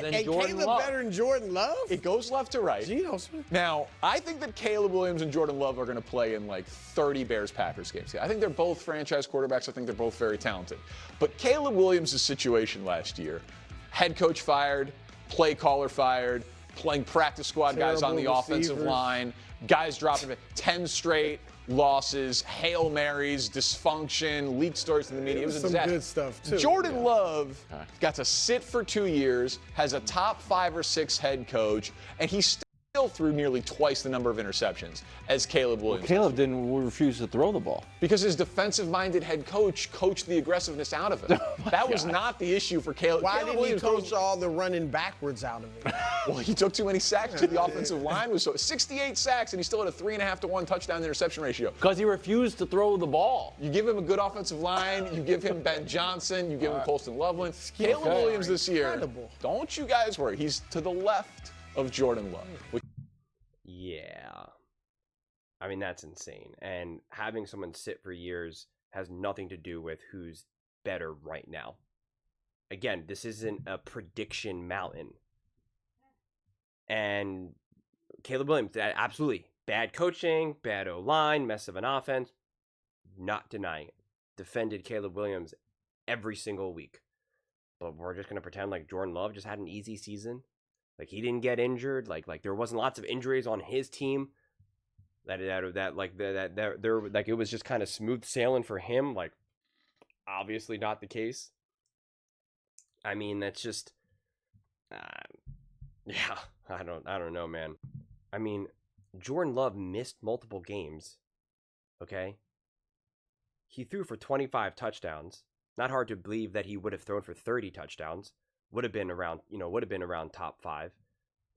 than And Jordan Caleb Love. better than Jordan Love? It goes left to right. Geno Smith. Now, I think that Caleb Williams and Jordan Love are going to play in like 30 Bears-Packers games. I think they're both franchise quarterbacks. I think they're both very talented. But Caleb Williams' situation last year, head coach fired, play caller fired, playing practice squad guys on the Terrible offensive receivers. line, guys dropping 10 straight losses, Hail Marys, dysfunction, leaked stories in the media. It was a Some disaster. good stuff, too. Jordan Love got to sit for 2 years, has a top 5 or 6 head coach, and he still threw nearly twice the number of interceptions as Caleb Williams. Caleb didn't refuse to throw the ball. Because his defensive-minded head coach coached the aggressiveness out of him. That was not the issue for Caleb. Why Caleb didn't he Williams coach all the running backwards out of it? Well, he took too many sacks to the offensive line. Was 68 sacks, and he still had a 3.5 to 1 touchdown to interception ratio. Because he refused to throw the ball. You give him a good offensive line, you give him Ben Johnson, you give him Colston Loveland. Caleb Williams this year, Incredible. don't you guys worry. He's to the left of Jordan Love. Yeah. I mean, that's insane. And having someone sit for years has nothing to do with who's better right now. Again, this isn't a prediction mountain. And Caleb Williams, absolutely. Bad coaching, bad O-line, mess of an offense. Not denying it. Defended Caleb Williams every single week. But we're just going to pretend like Jordan Love just had an easy season. Like he didn't get injured. Like there wasn't lots of injuries on his team. That it was just kind of smooth sailing for him. Like obviously not the case. I mean, that's just, yeah. I don't know, man. I mean, Jordan Love missed multiple games. Okay, he threw for 25 touchdowns. Not hard to believe that he would have thrown for 30 touchdowns. Would have been around top 5.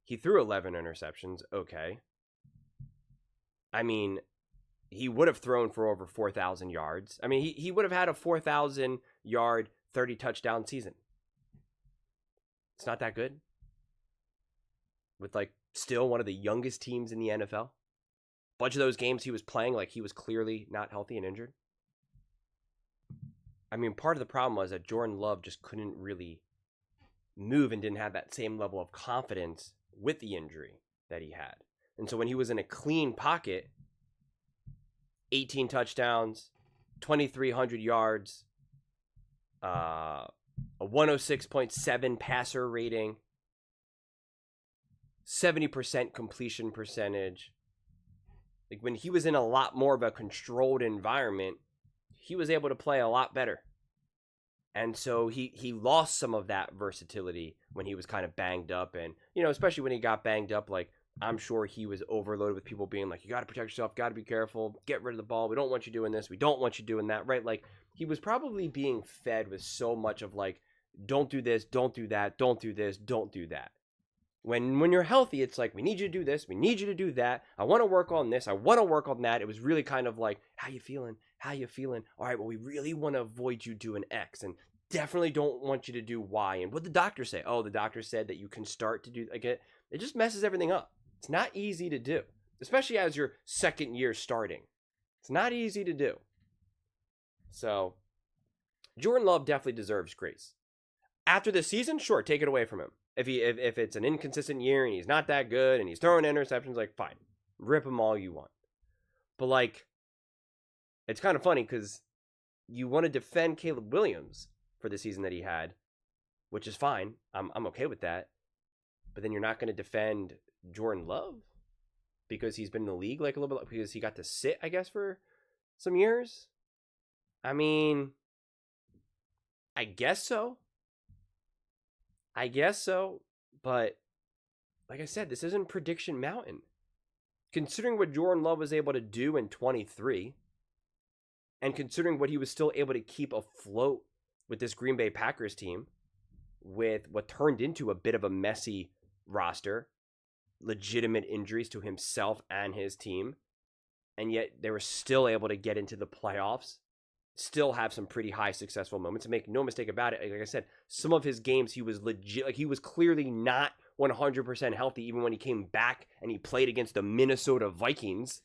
He threw 11 interceptions. Okay. I mean, he would have thrown for over 4,000 yards. I mean, he would have had a 4,000 yard, 30 touchdown season. It's not that good. With like still one of the youngest teams in the NFL. Bunch of those games he was playing like he was clearly not healthy and injured. I mean, part of the problem was that Jordan Love just couldn't really move and didn't have that same level of confidence with the injury that he had. And so when he was in a clean pocket, 18 touchdowns, 2,300 yards, a 106.7 passer rating, 70% completion percentage. Like when he was in a lot more of a controlled environment, he was able to play a lot better. And so he lost some of that versatility when he was kind of banged up. And, especially when he got banged up, like, I'm sure he was overloaded with people being like, you got to protect yourself, got to be careful, get rid of the ball. We don't want you doing this. We don't want you doing that, right? Like, he was probably being fed with so much of like, don't do this, don't do that, don't do this, don't do that. When you're healthy, it's like, we need you to do this, we need you to do that. I want to work on this, I want to work on that. It was really kind of like, how you feeling? How you feeling? All right, well, we really want to avoid you doing X and definitely don't want you to do Y. And what did the doctor say? Oh, the doctor said that you can start to do, like, it just messes everything up. It's not easy to do, especially as your second year starting. It's not easy to do. So, Jordan Love definitely deserves grace. After the season, sure, take it away from him. If it's an inconsistent year and he's not that good and he's throwing interceptions, like, fine. Rip him all you want. But, like, it's kind of funny because you want to defend Caleb Williams for the season that he had, which is fine. I'm okay with that. But then you're not going to defend Jordan Love because he's been in the league like a little bit, because he got to sit, I guess, for some years. I mean, I guess so. But like I said, this isn't prediction mountain. Considering what Jordan Love was able to do in 23, and considering what he was still able to keep afloat with this Green Bay Packers team, with what turned into a bit of a messy roster, legitimate injuries to himself and his team, and yet they were still able to get into the playoffs, still have some pretty high successful moments. And make no mistake about it, like I said, some of his games he was legit, like he was clearly not 100% healthy even when he came back and he played against the Minnesota Vikings.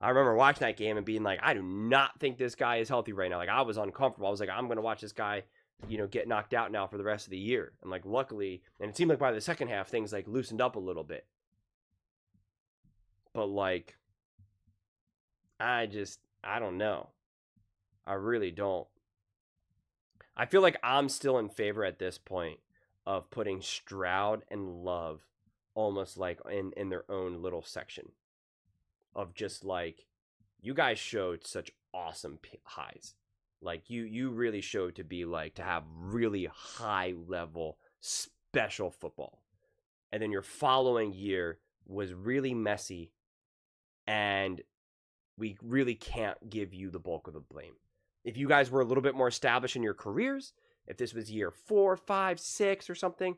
I remember watching that game and being like, I do not think this guy is healthy right now. Like, I was uncomfortable. I was like, I'm going to watch this guy get knocked out now for the rest of the year. And like, luckily, and it seemed like by the second half, things like loosened up a little bit. But like, I don't know. I really don't. I feel like I'm still in favor at this point of putting Stroud and Love almost like in their own little section of just like, you guys showed such awesome highs. Like you really showed to be like, to have really high level special football. And then your following year was really messy, and we really can't give you the bulk of the blame. If you guys were a little bit more established in your careers, if this was year 4, 5, 6 or something,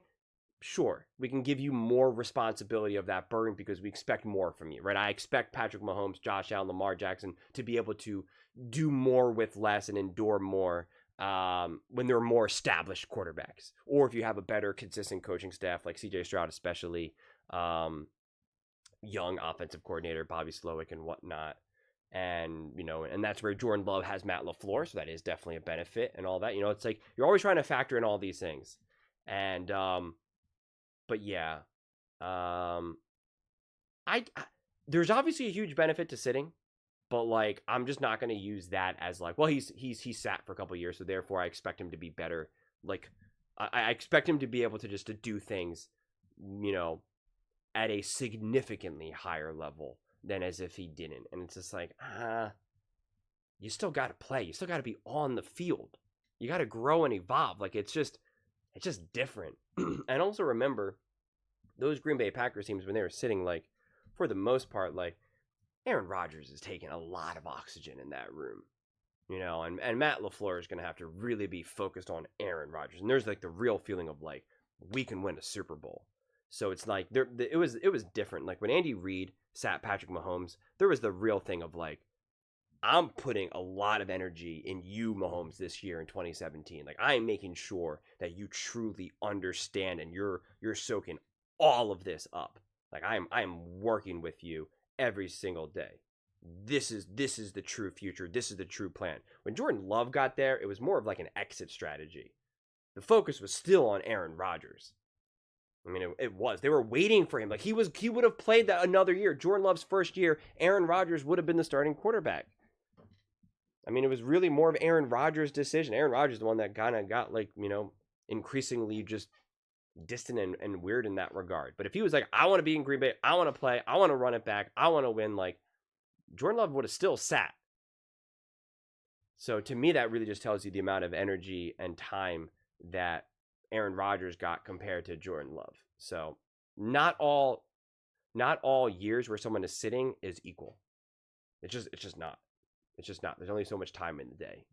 sure, we can give you more responsibility of that burden because we expect more from you, right? I expect Patrick Mahomes, Josh Allen, Lamar Jackson to be able to do more with less and endure more when they're more established quarterbacks. Or if you have a better, consistent coaching staff like CJ Stroud, especially young offensive coordinator Bobby Slowick and whatnot. And, and that's where Jordan Love has Matt LaFleur, so that is definitely a benefit and all that. It's like you're always trying to factor in all these things. And, but yeah, there's obviously a huge benefit to sitting, but like, I'm just not going to use that as like, well, he's sat for a couple of years, so therefore I expect him to be better. Like, I expect him to be able to just to do things, at a significantly higher level than as if he didn't. And it's just like, you still got to play. You still got to be on the field. You got to grow and evolve. Like, it's just different. And also remember, those Green Bay Packers teams, when they were sitting, like, for the most part, like, Aaron Rodgers is taking a lot of oxygen in that room, and Matt LaFleur is going to have to really be focused on Aaron Rodgers. And there's like the real feeling of like, we can win a Super Bowl. So it's like it was different. Like when Andy Reid sat Patrick Mahomes, there was the real thing of like, I'm putting a lot of energy in you, Mahomes, this year in 2017. Like, I am making sure that you truly understand and you're soaking all of this up. Like, I am working with you every single day. This is the true future. This is the true plan. When Jordan Love got there, it was more of like an exit strategy. The focus was still on Aaron Rodgers. I mean, it was. They were waiting for him. Like, he would have played that another year. Jordan Love's first year, Aaron Rodgers would have been the starting quarterback. I mean, it was really more of Aaron Rodgers' decision. Aaron Rodgers is the one that kind of got, like, increasingly just distant and weird in that regard. But if he was like, I want to be in Green Bay, I want to play, I want to run it back, I want to win, like, Jordan Love would have still sat. So to me, that really just tells you the amount of energy and time that Aaron Rodgers got compared to Jordan Love. So not all years where someone is sitting is equal. It's just not. It's just not. There's only so much time in the day.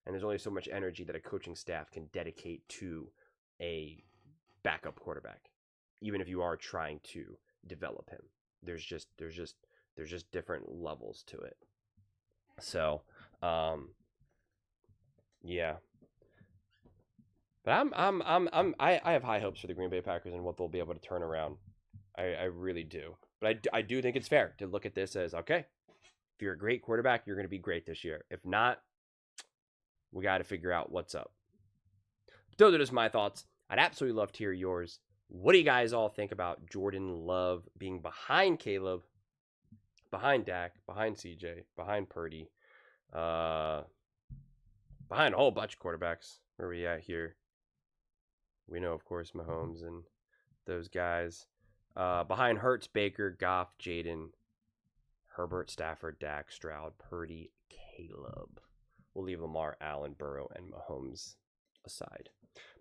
And there's only so much energy that a coaching staff can dedicate to a backup quarterback, even if you are trying to develop him. There's just different levels to it. So, yeah. But I have high hopes for the Green Bay Packers and what they'll be able to turn around. I really do. But I do think it's fair to look at this as, okay, if you're a great quarterback, you're going to be great this year. If not, we got to figure out what's up. Those are just my thoughts. I'd absolutely love to hear yours. What do you guys all think about Jordan Love being behind Caleb, behind Dak, behind CJ, behind Purdy, behind a whole bunch of quarterbacks? Where are we at here? We know, of course, Mahomes and those guys. Behind Hurts, Baker, Goff, Jaden, Herbert, Stafford, Dak, Stroud, Purdy, Caleb. We'll leave Lamar, Allen, Burrow, and Mahomes aside.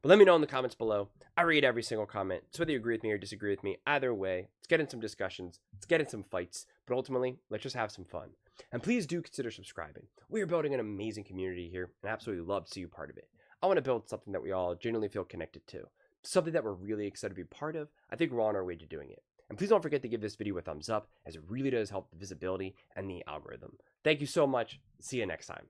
But let me know in the comments below. I read every single comment. So whether you agree with me or disagree with me, either way, let's get in some discussions. Let's get in some fights. But ultimately, let's just have some fun. And please do consider subscribing. We are building an amazing community here, and I absolutely love to see you part of it. I want to build something that we all genuinely feel connected to. Something that we're really excited to be part of. I think we're on our way to doing it. And please don't forget to give this video a thumbs up, as it really does help the visibility and the algorithm. Thank you so much. See you next time.